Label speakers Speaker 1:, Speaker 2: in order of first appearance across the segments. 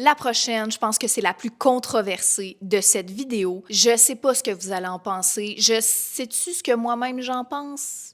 Speaker 1: La prochaine, je pense que c'est la plus controversée de cette vidéo. Je sais pas ce que vous allez en penser. Je sais-tu ce que moi-même j'en pense?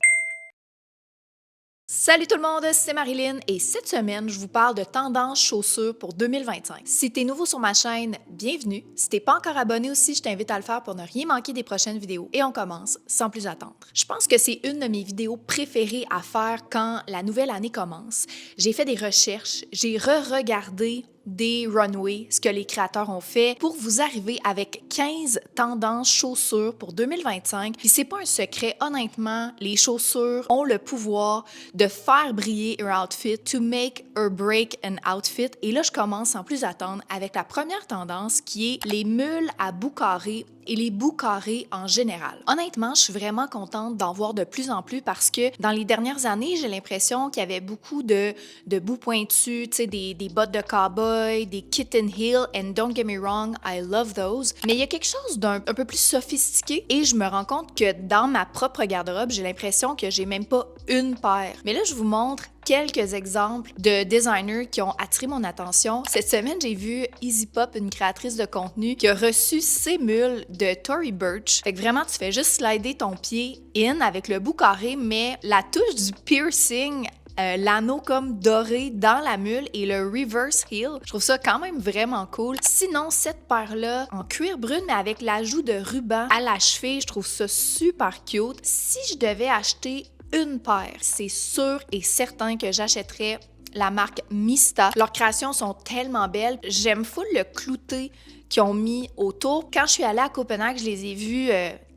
Speaker 1: Salut tout le monde, c'est Marilyn et cette semaine, je vous parle de tendances chaussures pour 2025. Si t'es nouveau sur ma chaîne, bienvenue. Si t'es pas encore abonné aussi, je t'invite à le faire pour ne rien manquer des prochaines vidéos. Et on commence sans plus attendre. Je pense que c'est une de mes vidéos préférées à faire quand la nouvelle année commence. J'ai fait des recherches, j'ai re-regardé des runways, ce que les créateurs ont fait, pour vous arriver avec 15 tendances chaussures pour 2025. Puis c'est pas un secret, honnêtement, les chaussures ont le pouvoir de faire briller un outfit, to make or break an outfit. Et là, je commence sans plus attendre avec la première tendance qui est les mules à bout carré et les bouts carrés en général. Honnêtement, je suis vraiment contente d'en voir de plus en plus parce que dans les dernières années, j'ai l'impression qu'il y avait beaucoup de bouts pointus, tu sais, des bottes de cowboy, des kitten heel, and don't get me wrong, I love those. Mais il y a quelque chose d'un peu plus sophistiqué et je me rends compte que dans ma propre garde-robe, j'ai l'impression que j'ai même pas une paire. Mais là, je vous montre quelques exemples de designers qui ont attiré mon attention. Cette semaine, j'ai vu Easy Pop, une créatrice de contenu, qui a reçu ses mules de Tory Burch. Fait que vraiment, tu fais juste slider ton pied in avec le bout carré, mais la touche du piercing, l'anneau comme doré dans la mule et le reverse heel. Je trouve ça quand même vraiment cool. Sinon, cette paire-là, en cuir brune, mais avec l'ajout de ruban à la cheville, je trouve ça super cute. Si je devais acheter une paire, c'est sûr et certain que j'achèterais la marque Mista. Leurs créations sont tellement belles. J'aime full le clouté qu'ils ont mis autour. Quand je suis allée à Copenhague, je les ai vus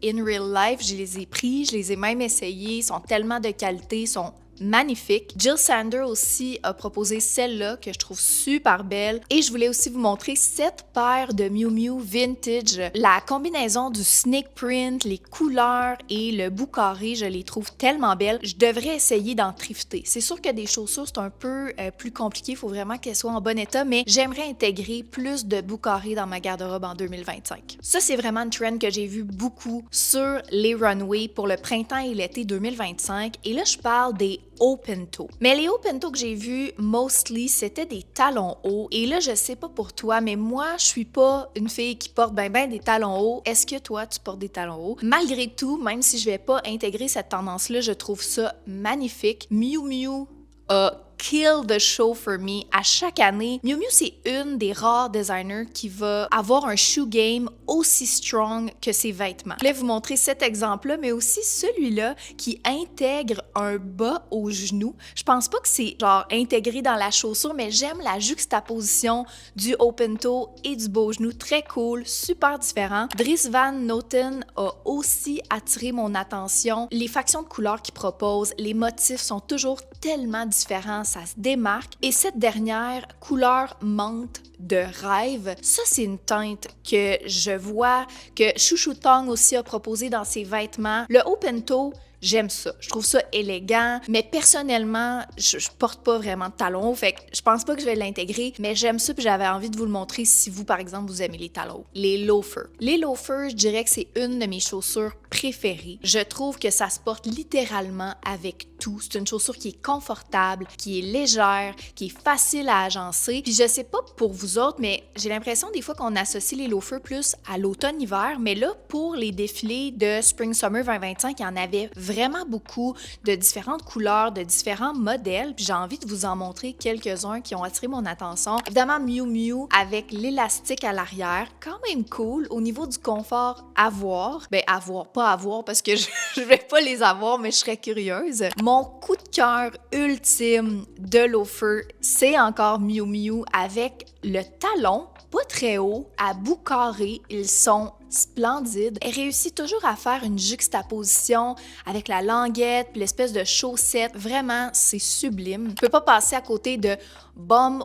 Speaker 1: in real life. Je les ai pris, je les ai même essayés. Ils sont tellement de qualité, ils sont magnifique. Jill Sander aussi a proposé celle-là que je trouve super belle. Et je voulais aussi vous montrer cette paire de Miu Miu vintage. La combinaison du snake print, les couleurs et le bout carré, je les trouve tellement belles. Je devrais essayer d'en thrifter. C'est sûr que des chaussures, c'est un peu plus compliqué. Il faut vraiment qu'elles soient en bon état, mais j'aimerais intégrer plus de bout carré dans ma garde-robe en 2025. Ça, c'est vraiment une trend que j'ai vu beaucoup sur les runways pour le printemps et l'été 2025. Et là, je parle des open toe. Mais les open toe que j'ai vus, mostly, c'était des talons hauts. Et là, je sais pas pour toi, mais moi, je suis pas une fille qui porte ben des talons hauts. Est-ce que toi, tu portes des talons hauts? Malgré tout, même si je vais pas intégrer cette tendance-là, je trouve ça magnifique. Miu Miu a kill the show for me. À chaque année, Miu Miu, c'est une des rares designers qui va avoir un shoe game aussi strong que ses vêtements. Je voulais vous montrer cet exemple-là, mais aussi celui-là qui intègre un bas au genou. Je pense pas que c'est genre intégré dans la chaussure, mais j'aime la juxtaposition du open toe et du bas au genou. Très cool, super différent. Dries Van Noten a aussi attiré mon attention. Les factions de couleurs qu'il propose, les motifs sont toujours tellement différents, ça se démarque. Et cette dernière, couleur menthe de rêve, ça c'est une teinte que je vois que Shu Shu Tong aussi a proposé dans ses vêtements. Le open toe, j'aime ça. Je trouve ça élégant, mais personnellement, je porte pas vraiment de talons hauts, fait que je pense pas que je vais l'intégrer, mais j'aime ça puis j'avais envie de vous le montrer si vous, par exemple, vous aimez les talons hauts. Les loafers. Les loafers, je dirais que c'est une de mes chaussures préférées. Je trouve que ça se porte littéralement avec tout. C'est une chaussure qui est confortable, qui est légère, qui est facile à agencer. Puis je sais pas pour vous autres, mais j'ai l'impression des fois qu'on associe les loafers plus à l'automne-hiver, mais là, pour les défilés de Spring Summer 2025, il y en avait vraiment beaucoup de différentes couleurs, de différents modèles, puis j'ai envie de vous en montrer quelques-uns qui ont attiré mon attention. Évidemment, Miu Miu avec l'élastique à l'arrière, quand même cool. Au niveau du confort, pas à voir parce que je vais pas les avoir, mais je serais curieuse. Mon coup de cœur ultime de loafer, c'est encore Miu Miu avec le talon, pas très haut, à bout carré. Ils sont splendides. Elle réussit toujours à faire une juxtaposition avec la languette puis l'espèce de chaussette. Vraiment, c'est sublime. Je peux pas passer à côté de Bom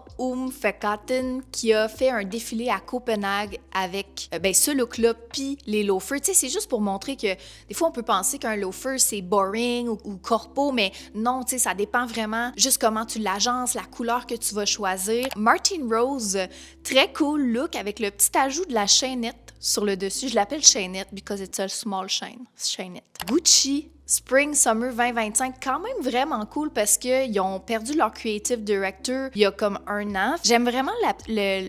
Speaker 1: Fekaten qui a fait un défilé à Copenhague avec ce look-là puis les loafers. Tu sais, c'est juste pour montrer que des fois, on peut penser qu'un loafer, c'est boring ou corpo, mais non, tu sais, ça dépend vraiment juste comment tu l'agences, la couleur que tu vas choisir. Martine Rose, très cool look avec le petit ajout de la chaînette sur le dessus. Je l'appelle chaînette because it's a small chain. Chaînette. Gucci, Spring Summer 2025, quand même vraiment cool parce qu'ils ont perdu leur creative director il y a comme 1 an. J'aime vraiment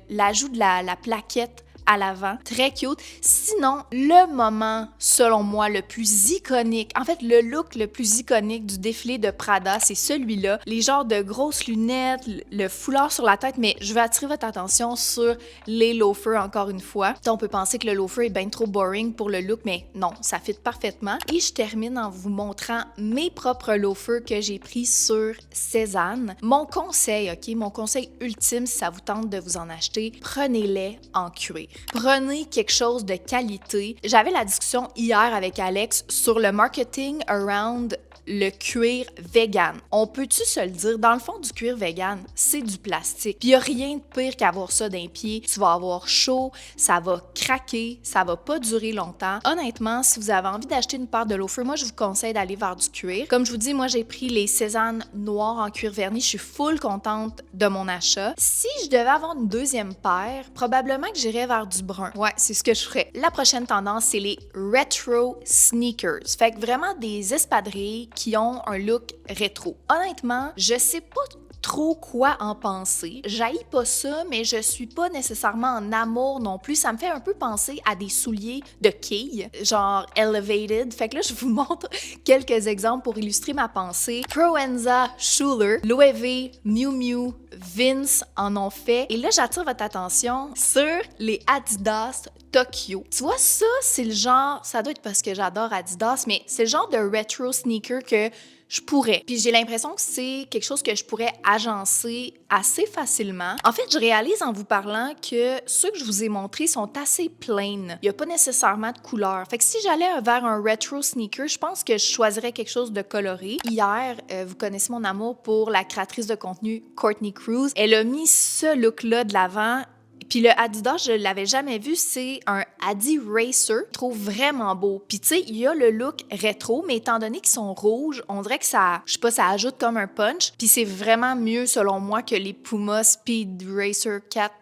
Speaker 1: l'ajout de la plaquette à l'avant, très cute. Sinon, le moment, selon moi, le plus iconique, en fait, le look le plus iconique du défilé de Prada, c'est celui-là. Les genres de grosses lunettes, le foulard sur la tête, mais je vais attirer votre attention sur les loafers encore une fois. On peut penser que le loafer est bien trop boring pour le look, mais non, ça fit parfaitement. Et je termine en vous montrant mes propres loafers que j'ai pris sur Cézanne. Mon conseil, OK, mon conseil ultime, si ça vous tente de vous en acheter, prenez-les en cuir. Prenez quelque chose de qualité. J'avais la discussion hier avec Alex sur le marketing around le cuir vegan. On peut-tu se le dire? Dans le fond, du cuir vegan, c'est du plastique. Puis il n'y a rien de pire qu'avoir ça d'un pied. Tu vas avoir chaud, ça va craquer, ça va pas durer longtemps. Honnêtement, si vous avez envie d'acheter une paire de loafers, moi, je vous conseille d'aller vers du cuir. Comme je vous dis, moi, j'ai pris les Cézanne noirs en cuir verni. Je suis full contente de mon achat. Si je devais avoir une deuxième paire, probablement que j'irais vers du brun. Ouais, c'est ce que je ferais. La prochaine tendance, c'est les retro sneakers. Fait que vraiment des espadrilles qui ont un look rétro. Honnêtement, je sais pas trop quoi en penser. J'haïs pas ça, mais je suis pas nécessairement en amour non plus. Ça me fait un peu penser à des souliers de quilles, genre elevated. Fait que là, je vous montre quelques exemples pour illustrer ma pensée. Proenza, Schuler, Loewe, Miu Miu, Vince en ont fait. Et là, j'attire votre attention sur les Adidas Tokyo. Tu vois, ça, c'est le genre, ça doit être parce que j'adore Adidas, mais c'est le genre de retro sneaker que je pourrais. Puis j'ai l'impression que c'est quelque chose que je pourrais agencer assez facilement. En fait, je réalise en vous parlant que ceux que je vous ai montrés sont assez plain. Il n'y a pas nécessairement de couleur. Fait que si j'allais vers un retro sneaker, je pense que je choisirais quelque chose de coloré. Hier, vous connaissez mon amour pour la créatrice de contenu Courtney Cruz. Elle a mis ce look-là de l'avant. Puis le Adidas, je l'avais jamais vu, c'est un Adi Racer. Je trouve vraiment beau. Puis tu sais, il y a le look rétro, mais étant donné qu'ils sont rouges, on dirait que ça, je sais pas, ça ajoute comme un punch. Puis c'est vraiment mieux selon moi que les Puma Speed Racer 4.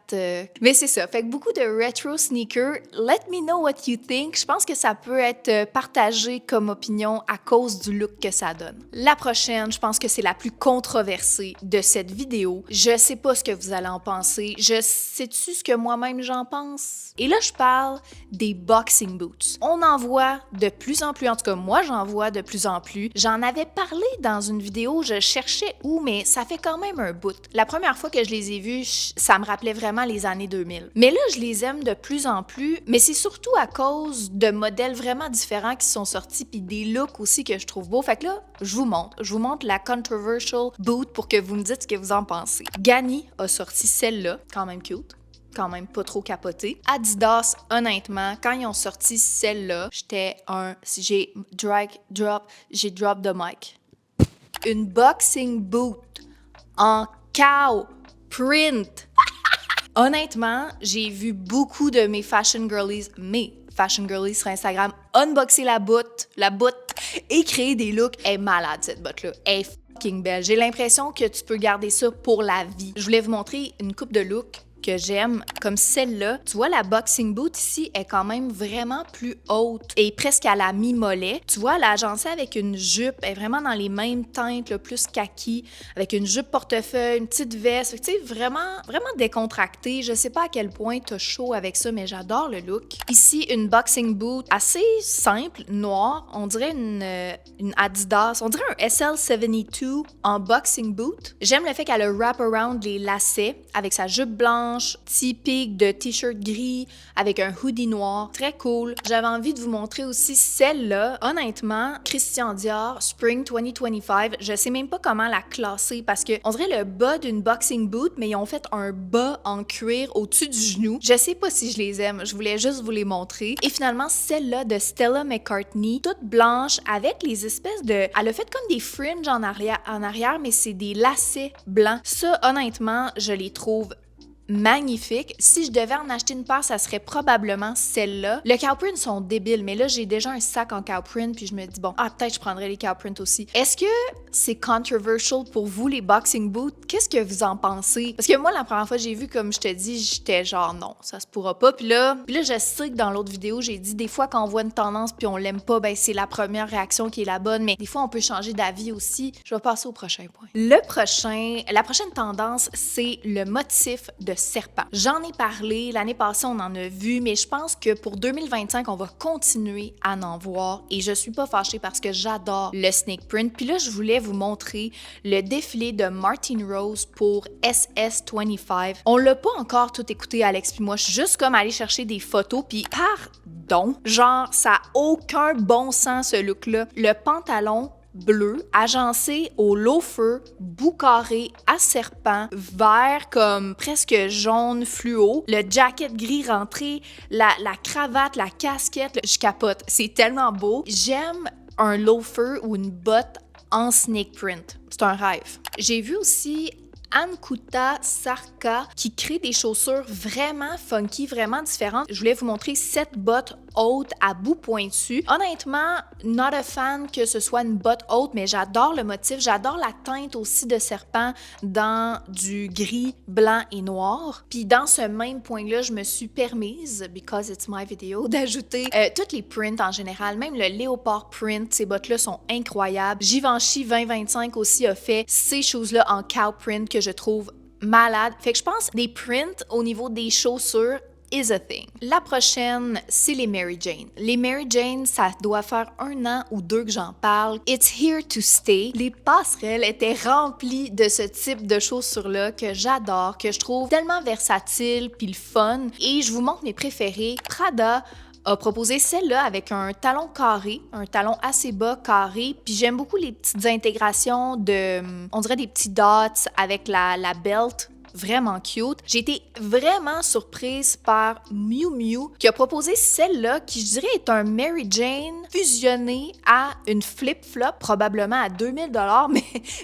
Speaker 1: Mais c'est ça. Fait que beaucoup de retro sneakers. Let me know what you think. Je pense que ça peut être partagé comme opinion à cause du look que ça donne. La prochaine, je pense que c'est la plus controversée de cette vidéo. Je sais pas ce que vous allez en penser. Je sais-tu ce que moi-même j'en pense? Et là, je parle des boxing boots. On en voit de plus en plus. En tout cas, moi, j'en vois de plus en plus. J'en avais parlé dans une vidéo. Je cherchais où, mais ça fait quand même un bout. La première fois que je les ai vus, ça me rappelait vraiment les années 2000. Mais là, je les aime de plus en plus, mais c'est surtout à cause de modèles vraiment différents qui sont sortis, puis des looks aussi que je trouve beaux. Fait que là, je vous montre la controversial boot pour que vous me dites ce que vous en pensez. Ganni a sorti celle-là, quand même cute. Quand même pas trop capoté. Adidas, honnêtement, quand ils ont sorti celle-là, j'ai drop the mic. Une boxing boot en cow print. Honnêtement, j'ai vu beaucoup de mes fashion girlies sur Instagram unboxer la botte et créer des looks. Elle est malade, cette botte-là. Elle est fucking belle. J'ai l'impression que tu peux garder ça pour la vie. Je voulais vous montrer une coupe de looks que j'aime, comme celle-là. Tu vois, la boxing boot ici est quand même vraiment plus haute et presque à la mi-mollet. Tu vois, elle est agencée avec une jupe, elle est vraiment dans les mêmes teintes, là, plus kaki, avec une jupe portefeuille, une petite veste. Tu sais, vraiment décontractée. Je sais pas à quel point t'as chaud avec ça, mais j'adore le look. Ici, une boxing boot assez simple, noire. On dirait une Adidas. On dirait un SL72 en boxing boot. J'aime le fait qu'elle a wrap around les lacets avec sa jupe blanche, typique de t-shirt gris avec un hoodie noir. Très cool. J'avais envie de vous montrer aussi celle-là. Honnêtement, Christian Dior Spring 2025, je sais même pas comment la classer parce que on dirait le bas d'une boxing boot, mais ils ont fait un bas en cuir au-dessus du genou. Je sais pas si je les aime. Je voulais juste vous les montrer. Et finalement, celle-là de Stella McCartney, toute blanche avec les espèces de... Elle a fait comme des fringes en arrière, mais c'est des lacets blancs. Ça, honnêtement, je les trouve magnifique. Si je devais en acheter une paire, ça serait probablement celle-là. Le cow print sont débiles, mais là, j'ai déjà un sac en cow print, puis je me dis, bon, peut-être je prendrais les cow print aussi. Est-ce que c'est controversial pour vous, les boxing boots? Qu'est-ce que vous en pensez? Parce que moi, la première fois que j'ai vu, comme je te dis, j'étais genre, non, ça se pourra pas. Puis là, je sais que dans l'autre vidéo, j'ai dit, des fois, quand on voit une tendance puis on l'aime pas, ben c'est la première réaction qui est la bonne, mais des fois, on peut changer d'avis aussi. Je vais passer au prochain point. La prochaine tendance, c'est le motif de serpent. J'en ai parlé, l'année passée, on en a vu, mais je pense que pour 2025, on va continuer à en voir et je suis pas fâchée parce que j'adore le snake print. Puis là, je voulais vous montrer le défilé de Martin Rose pour SS25. On l'a pas encore tout écouté, Alex puis moi. Je suis juste comme allée chercher des photos, puis pardon, genre, ça a aucun bon sens, ce look-là. Le pantalon bleu, agencé au loafer, bout carré à serpent, vert comme presque jaune fluo, le jacket gris rentré, la cravate, la casquette, je capote. C'est tellement beau. J'aime un loafer ou une botte en snake print. C'est un rêve. J'ai vu aussi Ankuta Sarka qui crée des chaussures vraiment funky, vraiment différentes. Je voulais vous montrer 7 bottes hautes à bout pointu. Honnêtement, not a fan que ce soit une botte haute, mais j'adore le motif, j'adore la teinte aussi de serpent dans du gris, blanc et noir. Puis dans ce même point-là, je me suis permise, because it's my video, d'ajouter toutes les prints en général, même le léopard print, ces bottes-là sont incroyables. Givenchy 2025 aussi a fait ces choses-là en cow print que je trouve malade. Fait que je pense des prints au niveau des chaussures is a thing. La prochaine, c'est les Mary Jane. Les Mary Jane, ça doit faire 1 an ou 2 que j'en parle. It's here to stay. Les passerelles étaient remplies de ce type de chaussures-là que j'adore, que je trouve tellement versatile puis le fun. Et je vous montre mes préférés. Prada a proposé celle-là avec un talon carré, un talon assez bas carré, puis j'aime beaucoup les petites intégrations de, on dirait des petits dots avec la belt. Vraiment cute. J'ai été vraiment surprise par Miu Miu qui a proposé celle-là qui, je dirais, est un Mary Jane fusionné à une flip-flop, probablement à 2000 $,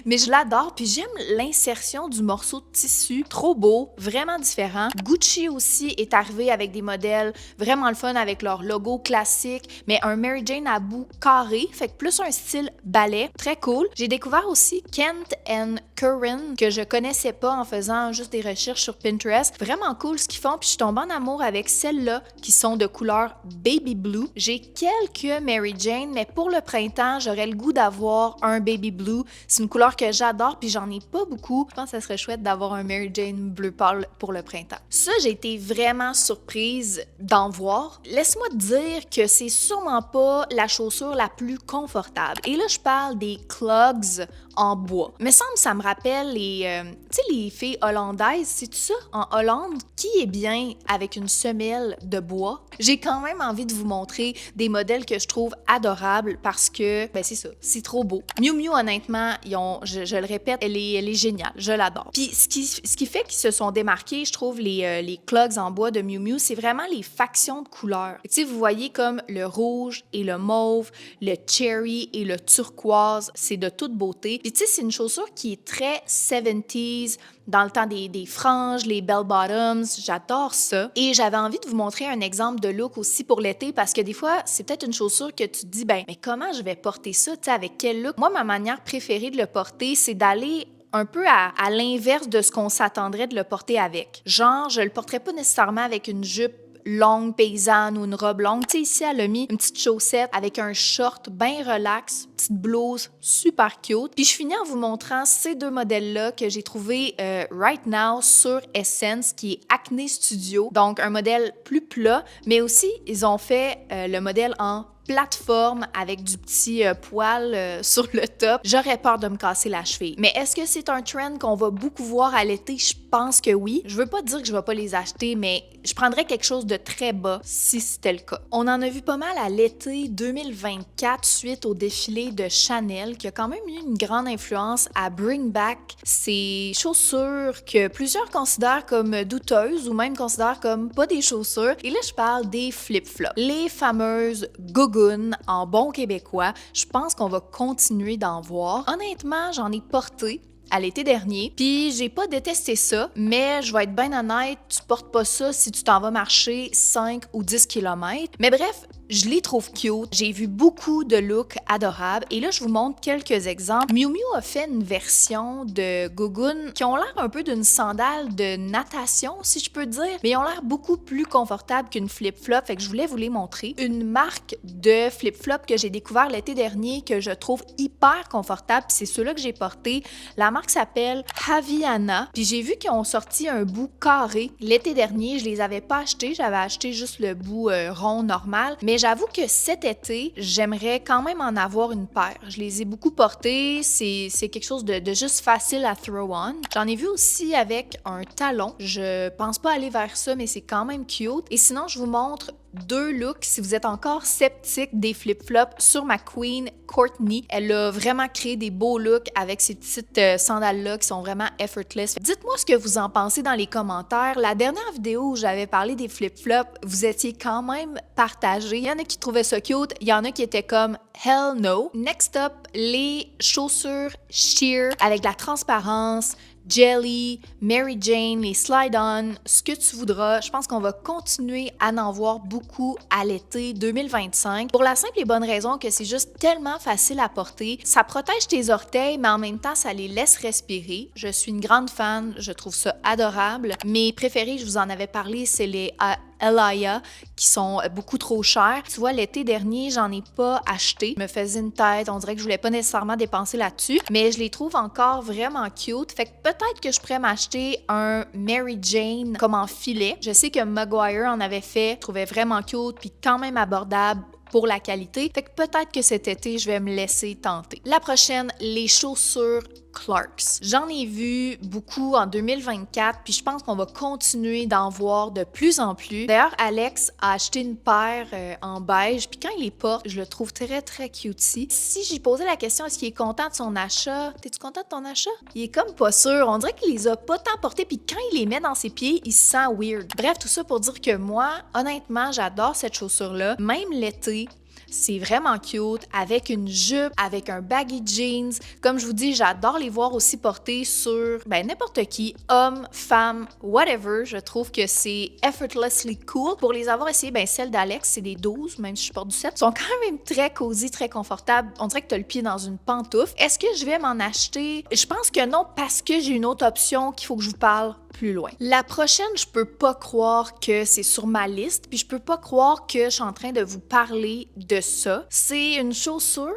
Speaker 1: mais je l'adore. Puis j'aime l'insertion du morceau de tissu. Trop beau, vraiment différent. Gucci aussi est arrivé avec des modèles vraiment le fun avec leur logo classique, mais un Mary Jane à bout carré, fait que plus un style ballet. Très cool. J'ai découvert aussi Kent & Curran que je connaissais pas en faisant juste des recherches sur Pinterest. Vraiment cool ce qu'ils font, puis je suis tombée en amour avec celles-là qui sont de couleur baby blue. J'ai quelques Mary Jane, mais pour le printemps, j'aurais le goût d'avoir un baby blue. C'est une couleur que j'adore, puis j'en ai pas beaucoup. Je pense que ça serait chouette d'avoir un Mary Jane bleu pâle pour le printemps. Ça, j'ai été vraiment surprise d'en voir. Laisse-moi te dire que c'est sûrement pas la chaussure la plus confortable. Et là, je parle des clogs en bois. Me semble ça me rappelle les filles hollandaises, c'est ça? En Hollande, qui est bien avec une semelle de bois? J'ai quand même envie de vous montrer des modèles que je trouve adorables parce que, ben c'est ça, c'est trop beau. Miu Miu, honnêtement, je le répète, elle est géniale, je l'adore. Puis ce qui fait qu'ils se sont démarqués, je trouve, les clogs en bois de Miu Miu, c'est vraiment les factions de couleurs. Tu sais, vous voyez comme le rouge et le mauve, le cherry et le turquoise, c'est de toute beauté. Puis tu sais, c'est une chaussure qui est très 70s, dans le temps des franges, les bell bottoms, j'adore ça. Et j'avais envie de vous montrer un exemple de look aussi pour l'été parce que des fois, c'est peut-être une chaussure que tu te dis, ben, mais comment je vais porter ça, tu sais, avec quel look? Moi, ma manière préférée de le porter, c'est d'aller un peu à l'inverse de ce qu'on s'attendrait de le porter avec. Genre, je le porterais pas nécessairement avec une jupe longue paysanne ou une robe longue. Tu sais, ici, elle a mis une petite chaussette avec un short bien relax, petite blouse super cute. Puis je finis en vous montrant ces 2 modèles-là que j'ai trouvés right now sur Essence, qui est Acne Studio. Donc, un modèle plus plat, mais aussi, ils ont fait le modèle en plateforme avec du petit poil sur le top. J'aurais peur de me casser la cheville. Mais est-ce que c'est un trend qu'on va beaucoup voir à l'été? Je pense que oui. Je veux pas dire que je vais pas les acheter, mais je prendrais quelque chose de très bas si c'était le cas. On en a vu pas mal à l'été 2024 suite au défilé de Chanel qui a quand même eu une grande influence à bring back ces chaussures que plusieurs considèrent comme douteuses ou même considèrent comme pas des chaussures. Et là, je parle des flip-flops. Les fameuses gougounes en bon québécois. Je pense qu'on va continuer d'en voir. Honnêtement, j'en ai porté à l'été dernier. Puis j'ai pas détesté ça, mais je vais être bien honnête, tu portes pas ça si tu t'en vas marcher 5 ou 10 km. Mais bref, je les trouve cute. J'ai vu beaucoup de looks adorables. Et là, je vous montre quelques exemples. Miu Miu a fait une version de Gogun qui ont l'air un peu d'une sandale de natation, si je peux dire. Mais ils ont l'air beaucoup plus confortables qu'une flip-flop. Fait que je voulais vous les montrer. Une marque de flip-flop que j'ai découvert l'été dernier que je trouve hyper confortable. C'est ceux-là que j'ai portés. La marque s'appelle Havaiana. Puis j'ai vu qu'ils ont sorti un bout carré l'été dernier. Je les avais pas achetés. J'avais acheté juste le bout rond normal. Mais j'avoue que cet été, j'aimerais quand même en avoir une paire. Je les ai beaucoup portés. C'est quelque chose de juste facile à throw on. J'en ai vu aussi avec un talon. Je pense pas aller vers ça, mais c'est quand même cute. Et sinon, je vous montre 2 looks si vous êtes encore sceptique des flip-flops sur ma queen Courtney. Elle a vraiment créé des beaux looks avec ces petites sandales-là qui sont vraiment effortless. Dites-moi ce que vous en pensez dans les commentaires. La dernière vidéo où j'avais parlé des flip-flops, vous étiez quand même partagés. Il y en a qui trouvaient ça cute, il y en a qui étaient comme hell no. Next up, les chaussures sheer avec de la transparence, Jelly, Mary Jane, les slide-on, ce que tu voudras. Je pense qu'on va continuer à en voir beaucoup à l'été 2025 pour la simple et bonne raison que c'est juste tellement facile à porter. Ça protège tes orteils, mais en même temps, ça les laisse respirer. Je suis une grande fan, je trouve ça adorable. Mes préférés, je vous en avais parlé, c'est les Alaïa qui sont beaucoup trop chers. Tu vois, l'été dernier, j'en ai pas acheté. Je me faisais une tête, on dirait que je voulais pas nécessairement dépenser là-dessus, mais je les trouve encore vraiment cute. Fait que peut-être que je pourrais m'acheter un Mary Jane comme en filet. Je sais que Maguire en avait fait, je trouvais vraiment cute puis quand même abordable pour la qualité. Fait que peut-être que cet été, je vais me laisser tenter. La prochaine, les chaussures Clarks. J'en ai vu beaucoup en 2024, puis je pense qu'on va continuer d'en voir de plus en plus. D'ailleurs, Alex a acheté une paire en beige, puis quand il les porte, je le trouve très, très cutie. Si j'y posais la question, est-ce qu'il est content de son achat? T'es-tu content de ton achat? Il est comme pas sûr. On dirait qu'il les a pas tant portés, puis quand il les met dans ses pieds, il se sent weird. Bref, tout ça pour dire que moi, honnêtement, j'adore cette chaussure-là. Même l'été, c'est vraiment cute, avec une jupe, avec un baggy jeans. Comme je vous dis, j'adore les voir aussi porter sur n'importe qui, homme, femme, whatever. Je trouve que c'est effortlessly cool. Pour les avoir essayées, celles d'Alex, c'est des 12, même si je porte du 7, sont quand même très cosy, très confortables. On dirait que tu as le pied dans une pantoufle. Est-ce que je vais m'en acheter? Je pense que non, parce que j'ai une autre option qu'il faut que je vous parle plus loin. La prochaine, je peux pas croire que c'est sur ma liste, puis je peux pas croire que je suis en train de vous parler de ça. C'est une chaussure,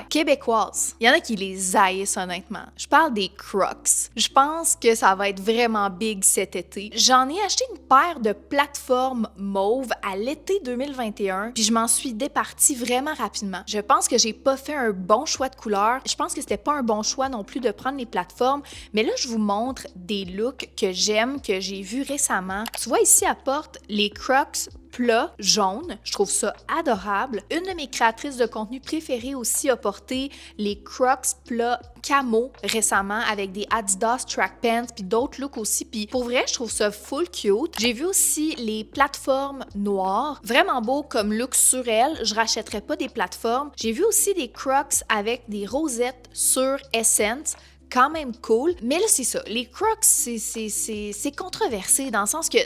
Speaker 1: québécoise. Il y en a qui les haïssent honnêtement. Je parle des Crocs. Je pense que ça va être vraiment big cet été. J'en ai acheté une paire de plateformes mauve à l'été 2021, puis je m'en suis départie vraiment rapidement. Je pense que j'ai pas fait un bon choix de couleur. Je pense que c'était pas un bon choix non plus de prendre les plateformes, mais là je vous montre des looks que j'aime, que j'ai vus récemment. Tu vois ici, elle porte les Crocs plats jaunes. Je trouve ça adorable. Une de mes créatrices de contenu préférées aussi a porté les Crocs plats camo récemment avec des Adidas track pants puis d'autres looks aussi. Puis pour vrai, je trouve ça full cute. J'ai vu aussi les plateformes noires. Vraiment beau comme look sur elles. Je rachèterais pas des plateformes. J'ai vu aussi des Crocs avec des rosettes sur Essence. Quand même cool. Mais là, c'est ça. Les Crocs, c'est controversé dans le sens que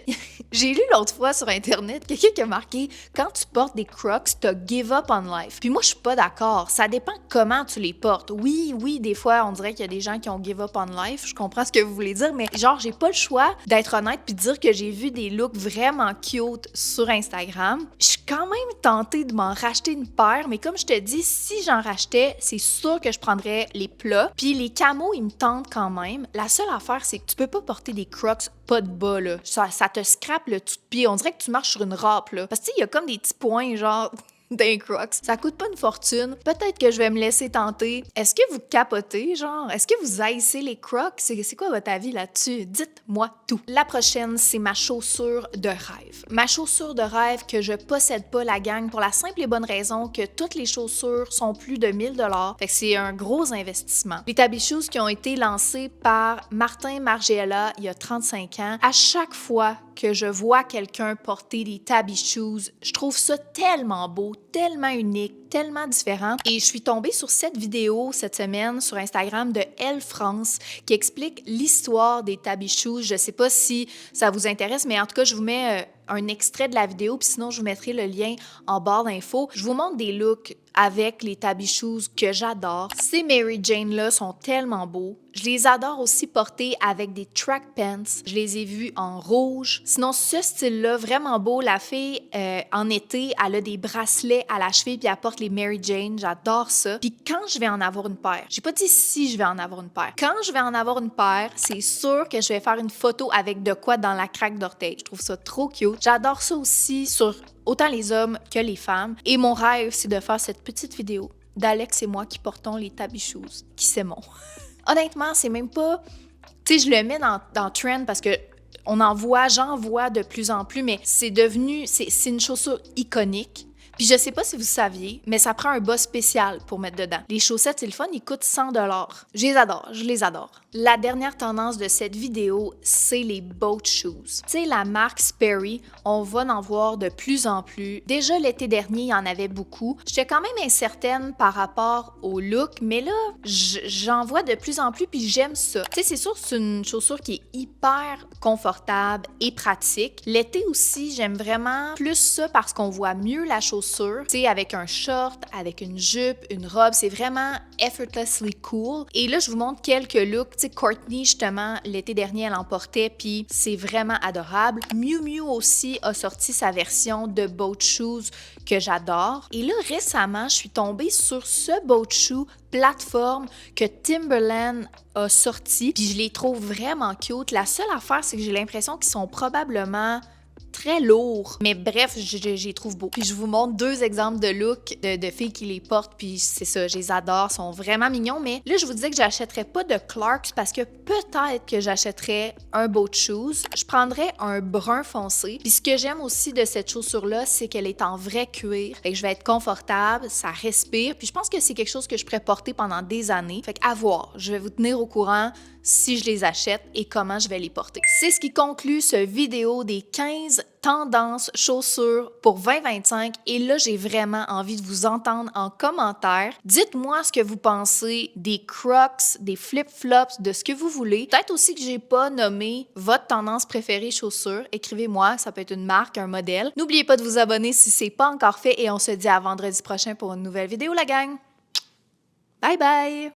Speaker 1: j'ai lu l'autre fois sur Internet quelqu'un qui a marqué « Quand tu portes des Crocs, t'as give up on life ». Puis moi, je suis pas d'accord. Ça dépend comment tu les portes. Oui, des fois, on dirait qu'il y a des gens qui ont give up on life. Je comprends ce que vous voulez dire, mais genre, j'ai pas le choix d'être honnête puis de dire que j'ai vu des looks vraiment cute sur Instagram. Je suis quand même tentée de m'en racheter une paire, mais comme je te dis, si j'en rachetais, c'est sûr que je prendrais les plats. Puis les camos, ils me tentent quand même. La seule affaire, c'est que tu peux pas porter des Crocs pas de bas, là. Ça te scrape le tout de pied. On dirait que tu marches sur une râpe, là. Parce que, il y a comme des petits points, genre... d'un Crocs. Ça coûte pas une fortune. Peut-être que je vais me laisser tenter. Est-ce que vous capotez, genre? Est-ce que vous haïssez les Crocs? C'est quoi votre avis là-dessus? Dites-moi tout. La prochaine, c'est ma chaussure de rêve. Ma chaussure de rêve que je possède pas, la gang, pour la simple et bonne raison que toutes les chaussures sont plus de 1000 $. Fait que c'est un gros investissement. Les Tabby Shoes qui ont été lancés par Martin Margiela il y a 35 ans, à chaque fois que je vois quelqu'un porter des Tabby Shoes, je trouve ça tellement beau, tellement unique, tellement différent. Et je suis tombée sur cette vidéo cette semaine sur Instagram de Elle France qui explique l'histoire des Tabby Shoes. Je sais pas si ça vous intéresse, mais en tout cas, je vous mets un extrait de la vidéo, puis sinon, je vous mettrai le lien en barre d'infos. Je vous montre des looks avec les Tabby Shoes que j'adore. Ces Mary Jane-là sont tellement beaux. Je les adore aussi porter avec des track pants. Je les ai vus en rouge. Sinon, ce style-là, vraiment beau. La fille, en été, elle a des bracelets à la cheville puis elle porte les Mary Jane. J'adore ça. Puis quand je vais en avoir une paire, j'ai pas dit si je vais en avoir une paire. Quand je vais en avoir une paire, c'est sûr que je vais faire une photo avec de quoi dans la craque d'orteil. Je trouve ça trop cute. J'adore ça aussi sur autant les hommes que les femmes. Et mon rêve, c'est de faire cette petite vidéo d'Alex et moi qui portons les Tabby Shoes. Qui s'aimons. Honnêtement, c'est même pas... Tu sais, je le mets dans trend parce que j'en vois de plus en plus, mais c'est devenu... C'est une chaussure iconique. Puis je sais pas si vous saviez, mais ça prend un bas spécial pour mettre dedans. Les chaussettes, c'est le fun, ils coûtent 100 $. Je les adore. La dernière tendance de cette vidéo, c'est les boat shoes. Tu sais, la marque Sperry, on va en voir de plus en plus. Déjà l'été dernier, il y en avait beaucoup. J'étais quand même incertaine par rapport au look, mais là, j'en vois de plus en plus, puis j'aime ça. Tu sais, c'est sûr, c'est une chaussure qui est hyper confortable et pratique. L'été aussi, j'aime vraiment plus ça parce qu'on voit mieux la chaussure. Tu sais, avec un short, avec une jupe, une robe, c'est vraiment effortlessly cool. Et là, je vous montre quelques looks. Tu sais, Courtney, justement, l'été dernier, elle en portait, puis c'est vraiment adorable. Miu Miu aussi a sorti sa version de boat shoes que j'adore. Et là, récemment, je suis tombée sur ce boat shoe plateforme que Timberland a sorti, puis je les trouve vraiment cute. La seule affaire, c'est que j'ai l'impression qu'ils sont probablement très lourds. Mais bref, je les trouve beaux. Puis je vous montre deux exemples de looks de filles qui les portent, puis c'est ça, je les adore, sont vraiment mignons. Mais là, je vous disais que j'achèterais pas de Clarks parce que peut-être que j'achèterais un boat shoes. Je prendrais un brun foncé. Puis ce que j'aime aussi de cette chaussure-là, c'est qu'elle est en vrai cuir. Fait que je vais être confortable, ça respire. Puis je pense que c'est quelque chose que je pourrais porter pendant des années. Fait qu'à voir, je vais vous tenir au courant si je les achète et comment je vais les porter. C'est ce qui conclut ce vidéo des 15 tendances chaussures pour 2025 et là, j'ai vraiment envie de vous entendre en commentaire. Dites-moi ce que vous pensez des Crocs, des flip-flops, de ce que vous voulez. Peut-être aussi que j'ai pas nommé votre tendance préférée chaussures. Écrivez-moi, ça peut être une marque, un modèle. N'oubliez pas de vous abonner si c'est pas encore fait et on se dit à vendredi prochain pour une nouvelle vidéo, la gang! Bye bye!